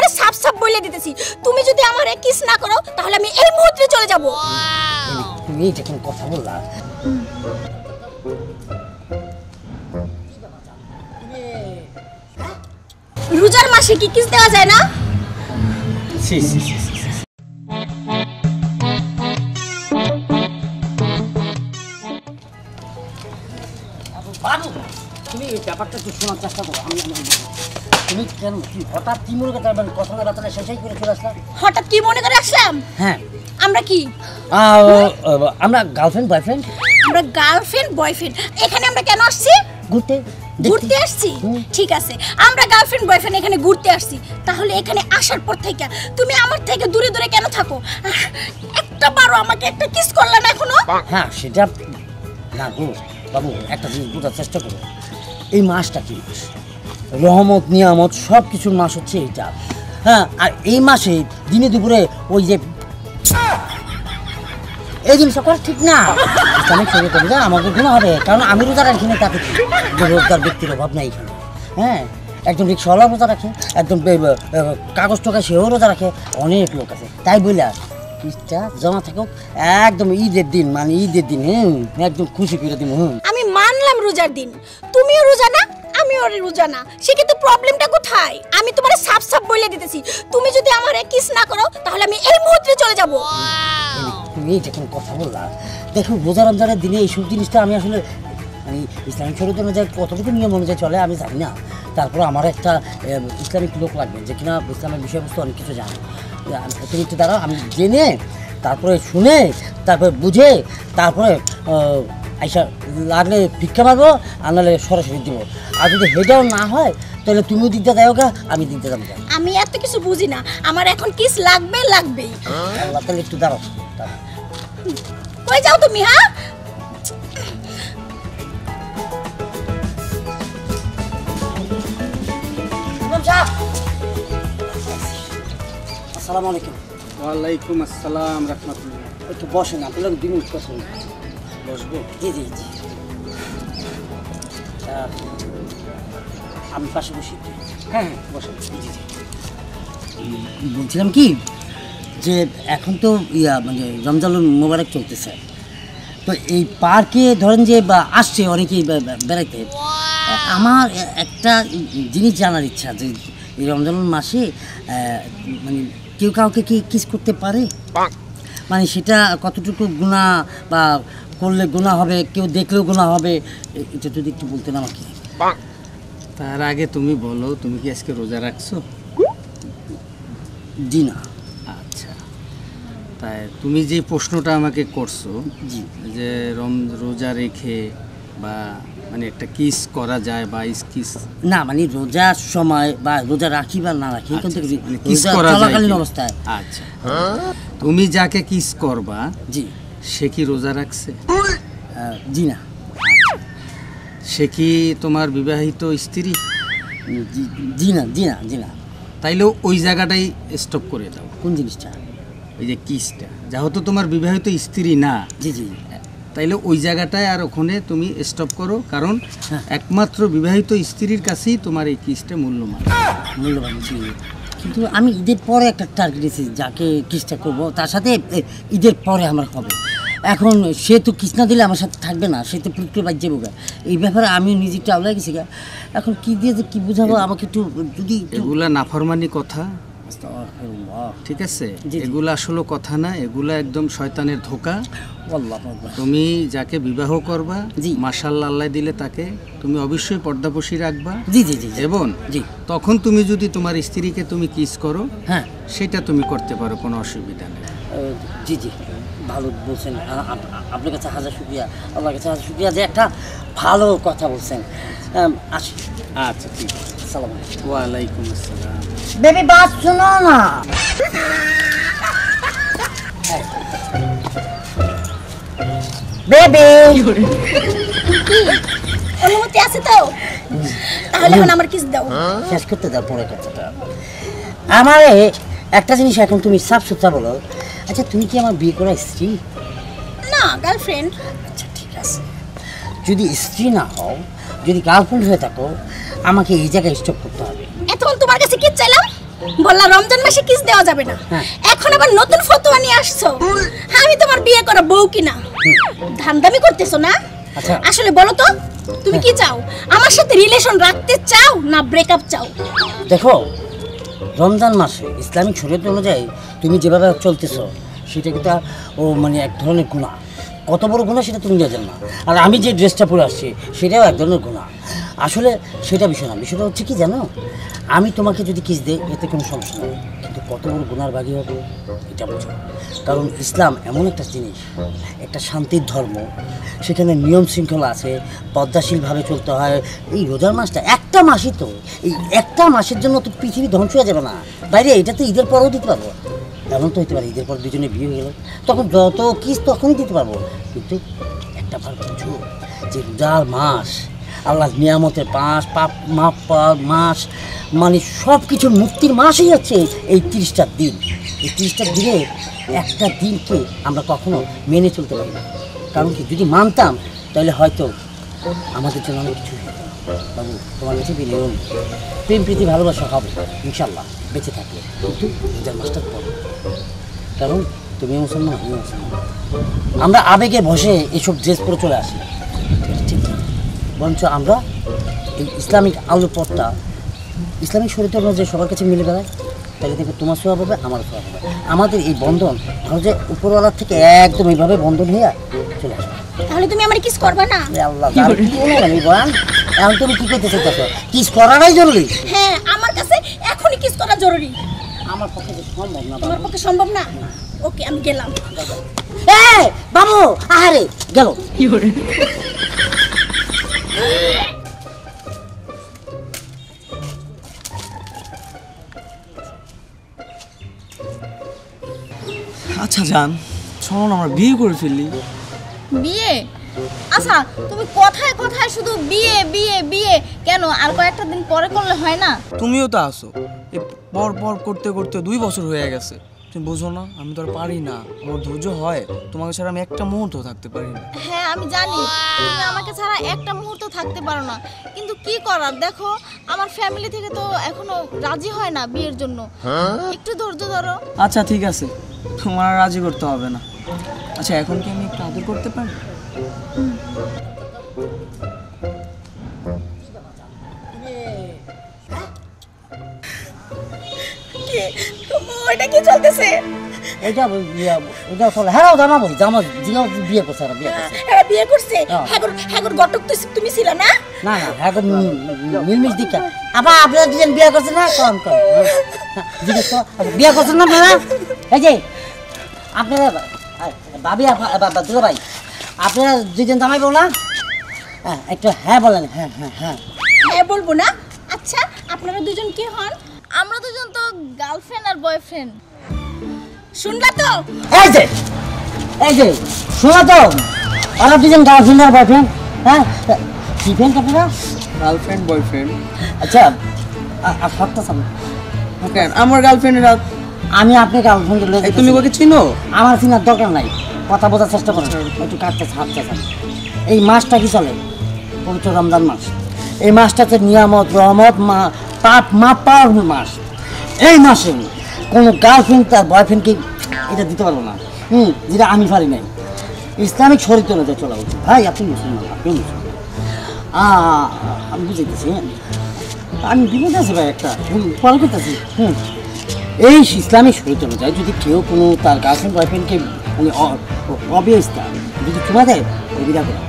তোমারে সাফ সাফ বলে দিতেছি, তুমি যদি আমারে কিস না করো তাহলে আমি এই মুহূর্তে চলে যাব। তুমি এটা কোন কথা বললা? রোজার মাসে কি কিস দেওয়া যায় না? সি সি সি বাবু, তুমি এই ব্যাপারটা একটু শোনার চেষ্টা করো। তুমি কেন কি হঠাৎ কি মনে করতে পারবেন? কথা না বার্তা শেষই করে চলে আসলাম। হঠাৎ কি মনে করে আসলাম? হ্যাঁ, আমরা কি আমরা গার্লফ্রেন্ড বয়ফ্রেন্ড? আমরা গার্লফ্রেন্ড বয়ফ্রেন্ড। এখানে আমরা কেন আসছি? ঘুরতে ঘুরতে আসছি। ঠিক আছে, আমরা গার্লফ্রেন্ড বয়ফ্রেন্ড এখানে ঘুরতে আসছি। তাহলে এখানে আসার পর থেকে তুমি আমার থেকে দূরে দূরে কেন থাকো? একটা বারো আমাকে একটা কিস করলা না এখনো? হ্যাঁ, সেটা না গো বাবু, একটা জিনিস বোঝার চেষ্টা করো। এই মাসটা কি মাস? রহমত নিয়ামত সব কিছুর মাস হচ্ছে এইটা। হ্যাঁ, আর এই মাসে দিনে দুপুরে ওই যে এই জিনিসটা করা ঠিক না। ইসলামিক শরীয়তে না আমাকে গুনাহ হবে, কারণ আমি রোজা রাখি না তাতে যে রোজগার ব্যক্তির অভাব নাই এখানে। হ্যাঁ, একজন রিক্সাওয়ালা রোজা রাখে, একজন কাগজ টাকা সেও রোজা রাখে, অনেক লোক আছে। তাই বললা কিসটা জমা থাকুক একদম ঈদের দিন, মানে ঈদের দিন একদম খুশি করে দিব। আমি মানলাম রোজার দিন, তুমিও রোজা না আমিও রোজা না, সেক্ষেত্রে প্রবলেমটা কোথায়? আমি তোমারে সাফ সাফ বলে দিতেছি, তুমি যদি আমারে কিস না করো তাহলে আমি এই মুহূর্তে চলে যাব। তুমি এটা কোন কথা বললা? দেখো, রোজা রমজানের দিনে এইসব জিনিসটা আমি আসলে মানে ইসলামিক শরীয়ত অনুযায়ী কতটুকু নিয়ম অনুযায়ী চলে আমি জানি না। তারপর আমার একটা ইসলামিক লোক লাগবে যে কিনা ইসলামের বিষয়বস্তু অনেক কিছু জানে। তুমি একটু দাঁড়াও, আমি জেনে তারপরে শুনে তারপরে বুঝে তারপরে আইসা লাগলে ভিক্ষা মারবো, আর নাহলে সরাসরি দিব। আর যদি হেটাও না হয় তাহলে তুমিও দিকটা দেও গা, আমি দিকটা যাবো। আমি এত কিছু বুঝি না, আমার এখন কিস লাগবেই। তাহলে একটু দাঁড়াও। কই যাও তুমি? হ্যাঁ, আসসালামু আলাইকুম। ওয়ালাইকুম আসসালাম রাহমাতুল্লাহ। একটু বসেন, আপনার 2 মিনিট কথা বসবো? জি জি জি, আমি পাশে বসি। হ্যাঁ হ্যাঁ, বসেন। জি জি, বলছিলাম কি যে এখন তো মানে রমজান মোবারক চলতেছে, তো এই পার্কে ধরেন যে আসছে অনেকেই বেড়াইতে। আমার একটা জিনিস জানার ইচ্ছা যে এই রমজান মাসে মানে কেউ কাউকে কি কিস করতে পারে? মানে সেটা কতটুকু গুনাহ, বা করলে গুনাহ হবে, কেউ দেখলেও গুনাহ হবে, এটা যদি একটু বলতেন আমাকে। তার আগে তুমি বলো, তুমি কি আজকে রোজা রাখছো? জি না। আচ্ছা, তাই তুমি যে প্রশ্নটা আমাকে করছো জি, যে রোজা রেখে বা মানে একটা কিস করা যায় বা কিস না, মানে রোজার সময় বা রোজা রাখি বা না রাখি কিন্তু কিস করা যায় চলাকালীন অবস্থায়। আচ্ছা, তুমি যাকে কিস করবা জি, সে কি রোজা রাখছে? জি না। সে কি তোমার বিবাহিত স্ত্রী? জি না, জি না, জি না। তাইলে ওই জায়গাটাই স্টপ করে দাও। কোন জিনিসটা? ওই যে কিসটা, যেহেতু তোমার বিবাহিত স্ত্রী না, জি জি, তাইলে ওই জায়গাটায় আর ওখানে তুমি স্টপ করো, কারণ একমাত্র বিবাহিত স্ত্রীর কাছেই তোমার এই কিসটা মূল্যবান। জি। কিন্তু আমি ঈদের পরে একটা টার্গেট দিয়েছি, যাকে কিসটা করবো তার সাথে ঈদের পরে আমার হবে। এখন সে তো কিস না দিলে আমার সাথে থাকবে না, সে তো পুরো বাদ যাবো গা। এই ব্যাপারে আমি নিজে একটু আওলাই গেছি গা। এখন কি দিয়ে যে কি বুঝাবো আমাকে একটু যদি। এগুলা নাফরমানি কথা, ঠিক আছে? এগুলা আসলে কথা না, এগুলা একদম শয়তানের ধোঁকা। তুমি যাকে বিবাহ করবা, মাশাআল্লাহ আল্লাহ দিলে তাকে তুমি অবশ্যই পর্দাপোষী রাখবা। জি জি জি, এবং তখন তুমি যদি তোমার স্ত্রীকে তুমি কিস করো, হ্যাঁ, সেটা তুমি করতে পারো, কোনো অসুবিধা নেই। জি জি, ভালো বলছেন, আপনার কাছে হাজার শুকরিয়া, আমার কাছে হাজার শুকরিয়া যে একটা ভালো কথা বলছেন। আসি। আচ্ছা, ঠিক আছে। আসসালামু আলাইকুম। ওয়ালাইকুম আসসালাম। বেবি বাস শোনো না। বেবি, অনুমতি আছে তো? তাহলে এখন আমার কিস দাও। শেষ করতে দাও পরে কথাটা। আমারে একটা জিনিস এখন তুমি সাফ সুতরা বলো, আচ্ছা তুমি কি আমার বিয়ে করা স্ত্রী? না, গার্লফ্রেন্ড। আচ্ছা ঠিক আছে, যদি স্ত্রী না হও, যদি গার্লফ্রেন্ড হয়ে থাকো, আমাকে এই জায়গায় স্টপ করতে হবে। এতক্ষণ তোমার কাছে কি চাইলাম? বললা রমজান মাসে কিস দেওয়া যাবে না, এখন আবার নতুন ফতোয়া নিয়ে আসছো। আমি তোমার বিয়ে করা বউ কিনা, ধান্দামি করতেছো না? আচ্ছা। আসলে বলো তো তুমি কি চাও, আমার সাথে রিলেশন রাখতে চাও না ব্রেকআপ চাও? দেখো, রমজান মাসে ইসলামিক শরীয়ত অনুযায়ী তুমি যেভাবে চলতেছো সেটা কিন্তু ও মানে এক ধরনের গুনাহ। কত বড় গুনাহ সেটা তুমি জানো না। আর আমি যে ড্রেসটা পরে আসছি সেটাও এক ধরনের গুনাহ। আসলে সেটা বিষয় না, বিষয়টা হচ্ছে কি জানো, আমি তোমাকে যদি কিস দিই এতে কোনো সমস্যা নেই, কিন্তু কত বড় গুনার ভাগী হবে এটা বোঝো। কারণ ইসলাম এমন একটা জিনিস, একটা শান্তির ধর্ম, সেখানে নিয়ম শৃঙ্খলা আছে, পদ্মাশীলভাবে চলতে হয়। এই রোজার মাসটা একটা মাসই তো, এই একটা মাসের জন্য তো পৃথিবী ধ্বংস হয়ে যাবে না বাইরে। এটা তো ঈদের পরেও দিতে পারবো, এমন তো হতে পারে ঈদের পর দুজনে বিয়ে হয়ে গেল, তখন যত কিস তখনই দিতে পারবো। কিন্তু একটা বার বুঝো যে রোজার মাস আল্লাহ নিয়ামতের পাপ মাপ পাওয়ার মাস, মানে সব কিছুর মুক্তির মাসই হচ্ছে এই 30টা দিন। এই 30টা দিনে একটা দিনকে আমরা কখনো মেনে চলতে পারি না। কারণ কি, যদি মানতাম তাহলে হয়তো আমাদের জন্য অনেক কিছু হতো। বাবু, তোমার কাছে বিনিয়োগ প্রেম প্রীতি ভালোবাসা হবে ইনশাল্লাহ বেঁচে থাকলে, কিন্তু রোজার মাসটার পর। কারণ তুমি মুসলমান, আমি মুসলমান, আমরা আবেগে বসে এসব ড্রেস পরে চলে আসি, ঠিক না? বরঞ্চ আমরা এই ইসলামিক আলো পথটা, ইসলামিক শরীয়ত অনুযায়ী সবার কাছে মিলে বেড়াই, তাহলে দেখবে তোমার সওয়াব হবে, আমারও সওয়াব হবে। আমাদের এই বন্ধন যে উপরওয়ালার থেকে একদম এইভাবে বন্ধন হয়ে চলে আসবে। তাহলে তুমি আমার কিস করবে না? আল্লাহ, আমি বয়ান এখন তুমি কি করতে চাইছো? কিস করাটাই জরুরি। হ্যাঁ, আমার কাছে এখনই কিস করা জরুরি। আমার পক্ষে তো সম্ভব না। তোমার পক্ষে সম্ভব না? ওকে, আমি গেলাম। এই বাবু, আহারে গেল। আচ্ছা জান, চলো না আমরা বিয়ে করে ফেললি। বিয়ে? আচ্ছা, তুমি কথায় কথায় শুধু বিয়ে বিয়ে বিয়ে কেন? আর কয়েকটা দিন পরে করলে হয় না? তুমিও তো আসো, এই পর পর করতে করতে 2 বছর হয়ে গেছে। তুমি বুঝো না, আমি তো আর পারি না, আমার ধৈর্য হয়, তোমাকে ছাড়া আমি একটা মুহূর্ত থাকতে পারি না। হ্যাঁ, আমি জানি তুমি আমাকে ছাড়া একটা মুহূর্ত থাকতে পারো না, কিন্তু কি করার, দেখো আমার ফ্যামিলি থেকে তো এখনো রাজি হয় না বিয়ের জন্য। একটু ধৈর্য ধরো। আচ্ছা ঠিক আছে, তোমার আর রাজি করতে হবে না। আচ্ছা, এখন কি আমি একটু আদর করতে পারি? ওইটা কি চলতেছে? এটা এটা চলে। হ্যাঁ, জামাবো জামা জিগাও বিয়ে করছে, আর বিয়ে করছে। হ্যাঁ, বিয়ে করছে। হ্যাঁ, গটক তো তুমি ছিল না? না না, হ্যাঁ মিলমিশ দীক্ষা। আবার আপনারা দুজন বিয়ে করছেন না? কম কম জিজ্ঞেস করো, বিয়ে করছেন না আপনারা? এই যে আপনারা ভাবি দুলা ভাই, আপনারা দুজন জামাইবো না? হ্যাঁ, একটু হ্যাঁ বলেন। হ্যাঁ হ্যাঁ হ্যাঁ হ্যাঁ বলবো না? আচ্ছা, আপনারা দুজন কি হন? আমরা দুজন তো গার্লফ্রেন্ড আর বয়ফ্রেন্ড। শুনলা তো? এই যে শোনা তো, ওরা দুজন গার্লফ্রেন্ড আর বয়ফ্রেন্ড। হ্যাঁ, কি ফ্রেন্ড আপনারা? Girlfriend boyfriend? আচ্ছা, আর সবটা সামনে কেন আমার গার্লফ্রেন্ডের আমি আপনি গার্লফ্রেন্ড, তুমি ওকে চিনো? আমার চিনার দরকার নাই, কথা বোঝার চেষ্টা করেন, একটু কাটতে হাঁটতেছেন। এই মাসটা কি চলে? পবিত্র রমজান মাস। এই মাসটাতে নিয়ামত রহমত পাপ মাপ পাওয়ার মাস। এই মাসে কোনো গার্লফ্রেন্ড তার বয়ফ্রেন্ডকে এটা দিতে পারবো না, যেটা আমি পারি নাই। ইসলামিক শরীয়ত অনুযায়ী চলা উচিত। ভাই, আপনি মুসলমান, আপনি মুসলমান, আমি বুঝাইতেছি। আমি বিপদ আছে ভাই, একটা ফল করতেছি। এই ইসলামিক শরীয়ত অনুযায়ী যদি কেউ কোনো তার গার্লফ্রেন্ড বয়ফ্রেন্ডকে মানে অবিয়স্তা যদি চুমা দেয়, কবিরা গোনা,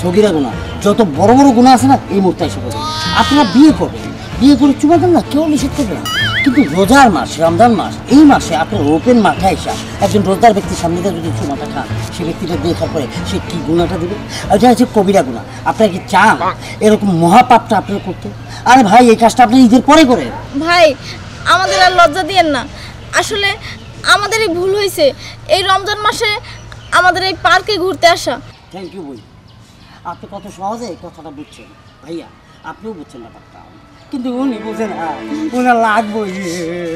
সগিরা গোনা, যত বড় বড় গুণা আছে না, এই মুহূর্তে এসে পড়ে। আপনারা বিয়ে করবেন, বিয়ে করে চুমা দেন না, কেউ নিষেধ করবে না। কিন্তু রোজার মাস, রমজান মাস, এই মাসে আপনার ওপেন মাথায় এসে একজন রোজার ব্যক্তির সামনে যদি চুমাটা খান, সে ব্যক্তিটা দেখার পরে সে কী গুণাটা দেবে? এটা হচ্ছে কবিরা গুণা। আপনারা কি চান এরকম মহাপাপটা আপনারা করতে? আরে ভাই, এই কাজটা আপনি ঈদের পরে করেন। ভাই, আমাদের আর লজ্জা দিয়েন না, আসলে আমাদেরই ভুল হয়েছে এই রমজান মাসে আমাদের এই পার্কে ঘুরতে আসা। থ্যাংক ইউ বই, আপনি কত সহজে এই কথাটা বুঝছেন। ভাইয়া, আপনিও বুঝছেন ব্যাপারটা, কিন্তু উনি বুঝেন না, উনার লাগবো।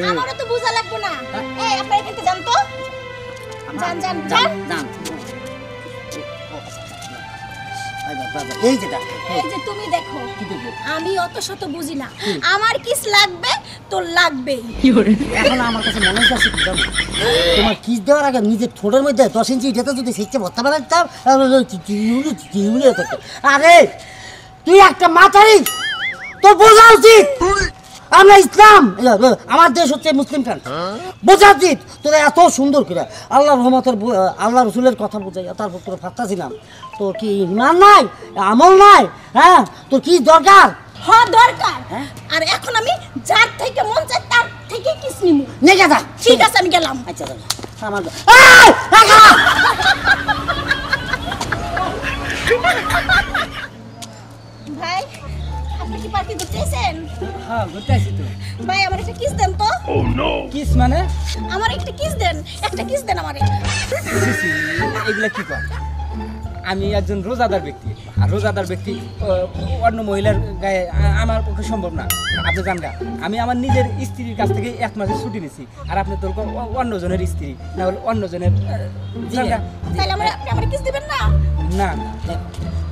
আমারও তো বোঝা লাগবে না। এই, আপনারা এখান থেকে যান তো। যান যান যান। এই যে ডাক্তার এই যে তুমি দেখো আমি অত শত বুঝি না, আমার কিস লাগবে তোর লাগবেই। এখন আমার কাছে মনে হচ্ছে কি জানো, তোমার কিস দেওয়ার আগে নিজের ঠোঁটের মধ্যে 10 ইঞ্চি এটা যদি শিখতে ভর্তা বানাতাম, আরে তুই একটা মাতারি, তোর বোঝা উচিত আমরা ইসলাম, আমার দেশ হচ্ছে মুসলিম কান্ট্রি, বোঝা উচিত। তোরা এত সুন্দর করে আল্লাহ রহমতের আল্লাহ রসুলের কথা বোঝাই, তারপর তোর ফাঁকতাছিলাম, তোর কি ইমান নাই, আমল নাই? হ্যাঁ, তোর কি দরকার? হ্যাঁ দরকার। আর এখন আমি যার থেকে মন চাই তার থেকে কিস নিমু। নে যা। ঠিক আছে আমি গেলাম। আচ্ছা আমার ভাই আপনি কি পার্কে ঘুরতে এসেছেন? হ্যাঁ ঘুরতে আসি তো। ভাই আমার একটা কিস দেন তো। কিস মানে? আমার একটা কিস দেন, একটা কিস দেন আমারে। এগুলা কি কর? আমি একজন রোজাদার ব্যক্তি, আর রোজাদার ব্যক্তি অন্য মহিলার গায়ে আমার পক্ষে সম্ভব না। আপনি জান গা, আমি আমার নিজের স্ত্রীর কাছ থেকে 1 মাসের ছুটি নিছি, আর আপনি তোর অন্য জনের স্ত্রী, না হলে অন্য জনের তাহলে আপনি আমার কিস দিবেন না? না।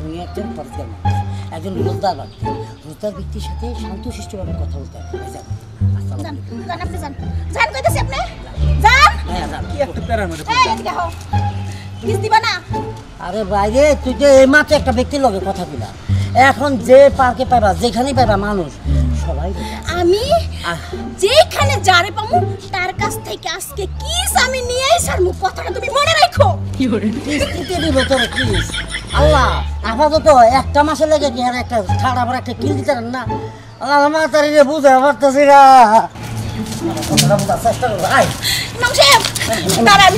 উনি একজন পরিষ্কার মানুষ, একজন রোজদার ব্যক্তি, রোজদার ব্যক্তির সাথে শান্তশিষ্টভাবে কথা বলতে হবে। যান যান আপনি যান, যান কইতেছি আপনি যান। কি একটা প্যারার মধ্যে এই এদিকে হও, কিস দিবা না? আরে বাইরে তুই তো এইমাত্র একটা ব্যক্তির লগে কথা বলা, এখন যে পার্কে পাইবা যেখানেই পাইবা মানুষ সবাই আমি যেখানে যারে পামু তার কাছ থেকে আজকে কিস আমি নিয়েই ছাড়মু, কথাটা তুমি মনে রাখো। কিস্তিতে দিব তোর কিস। আল্লাহ আপাতত একটা মাসে লেগে কি আর একটা ছাড় আবার একটা কিল দিতে পারেন না? আল্লাহ আমার তারিখে বুঝে পারতেছি না, কথাটা বোঝার চেষ্টা করবো। আয় ইমাম সাহেব দাঁড়ান।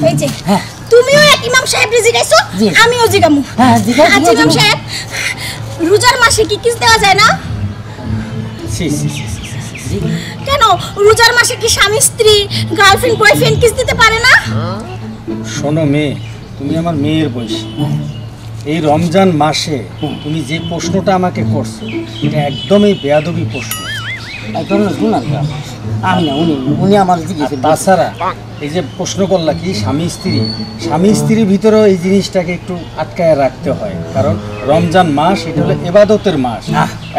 এই যে তুমিও এক ইমাম সাহেব জিগাইছো, জি। আমিও জিগামু। হ্যাঁ, জিগাও, আচ্ছা জিগাও, ইমাম জিগাও। সাহেব, রোজার মাসে কি কিস দেওয়া যায় না? কেন রোজার মাসে কি স্বামী স্ত্রী গার্লফ্রেন্ড বয়ফ্রেন্ড কিস দিতে পারে না? শোনো মেয়ে, তুমি আমার মেয়ের বয়সী, এই রমজান মাসে তুমি যে প্রশ্নটা আমাকে করছো এটা একদমই বেয়াদবি প্রশ্ন। এক ধরনের গুণ আর কি। আমি না, উনি উনি আমার জিজ্ঞেস। তাছাড়া এই যে প্রশ্ন করলা কি স্বামী স্ত্রীর ভিতরেও এই জিনিসটাকে একটু আটকায় রাখতে হয়, কারণ রমজান মাস এটা হলো ইবাদতের মাস।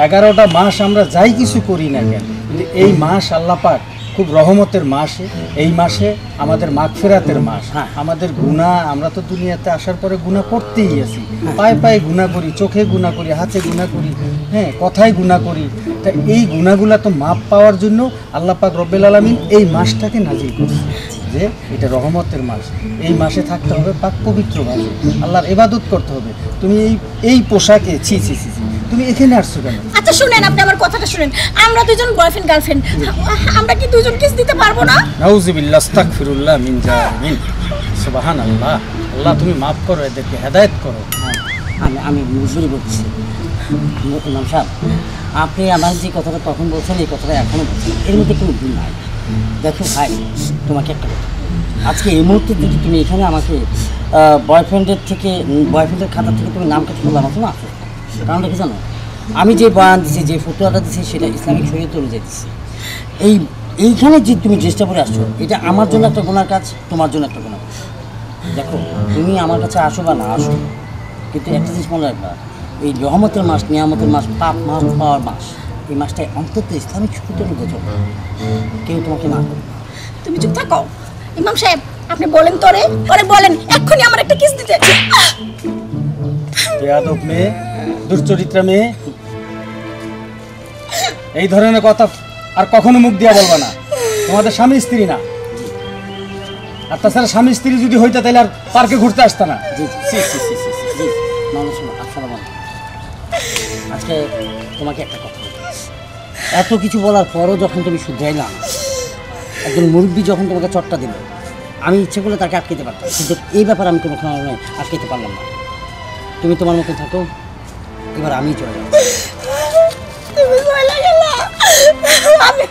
11টা মাস আমরা যাই কিছু করি না কেন, কিন্তু এই মাস আল্লাহ পাক খুব রহমতের মাস। এই মাসে আমাদের মাগফিরাতের মাস। আমাদের গুনাহ, আমরা তো দুনিয়াতে আসার পরে গুনাহ করতেই আছি, পায়ে পায়ে গুনাহ করি, চোখে গুনাহ করি, হাতে গুনাহ করি, হ্যাঁ কথায় গুনাহ করি। তা এই গুনাহগুলা তো মাপ পাওয়ার জন্য আল্লাহ পাক রব্বুল আলামিন এই মাসটাকে নাজিল করেছে যে এটা রহমতের মাস। এই মাসে থাকতে হবে পাক পবিত্রভাবে, আল্লাহর ইবাদত করতে হবে। তুমি এই পোশাকে ছি, তুমি এখানে আসছো কেন? আচ্ছা শুনেন, আপনি আমার কথাটা শুনেন। আমরা দুজন বয়ফ্রেন্ড গার্লফ্রেন্ড, আমরা কি দুজন কিস দিতে পারবো না? নাউযুবিল্লাহ, আস্তাগফিরুল্লাহ মিন জালিমিন। সুবহানাল্লাহ। আল্লাহ তুমি মাফ করো, এদেরকে হেদায়েত করো। আমি বুঝে বলছি ইমাম সাহেব, আপনি আমার যে কথাটা তখন বলছেন এই কথাটা এখনো বলছেন, এর মধ্যে কোনো ভুল নাই। দেখো ভাই, তোমাকে একটা কথা, আজকে এই মুহূর্তে যদি তুমি এখানে আমাকে বয়ফ্রেন্ডের খাতা থেকে তুমি নাম কেটে বললাম না, কারণটা কি জানো? আমি যে বয়ান দিচ্ছি, যে ফটোটা দিচ্ছি, সেটা ইসলামিক শরীয়ত অনুযায়ী দিচ্ছি। এইখানে যে তুমি চেষ্টা করে আসছো, এটা আমার জন্য একটা গুনার কাজ, তোমার জন্য একটা গুনার কাজ। দেখো তুমি আমার কাছে আসো বা না আসো, কিন্তু একটা জিনিস মনে রাখবা, এই রহমতের মাস, নিয়ামতের মাস, পাপ মাস পাওয়ার মাস, এই মাসটায় অন্তত ইসলামিক শরীয়ত অনুযায়ী চলবে, কেউ তোমাকে না করবে। তুমি চুপ থাকো। ইমাম সাহেব আপনি বলেন তোরে, বলেন এক্ষুনি আমার একটা কিস দিতে। বেয়াদব মেয়ে, দুশ্চরিত্রা মেয়ে, এই ধরনের কথা আর কখনো মুখ দিয়া বলবা না। তোমাদের স্বামী স্ত্রী না, আর তাছাড়া স্বামী স্ত্রী যদি হইতে তাহলে আর পার্কে ঘুরতে আসতে না। আজকে তোমাকে একটা কথা বলতে, এত কিছু বলার পরও যখন তুমি শুধরাইলাম, একজন মুরব্বী যখন তোমাকে চটটা দিল, আমি ইচ্ছে করলে তাকে আটকাতে পারতাম, কিন্তু এই ব্যাপারে আমি কোনো আটকাতে পারলাম না। তুমি তোমার মতো থাকো, এবার আমি চলে যাবো। তুমি চলে গেলা, আমি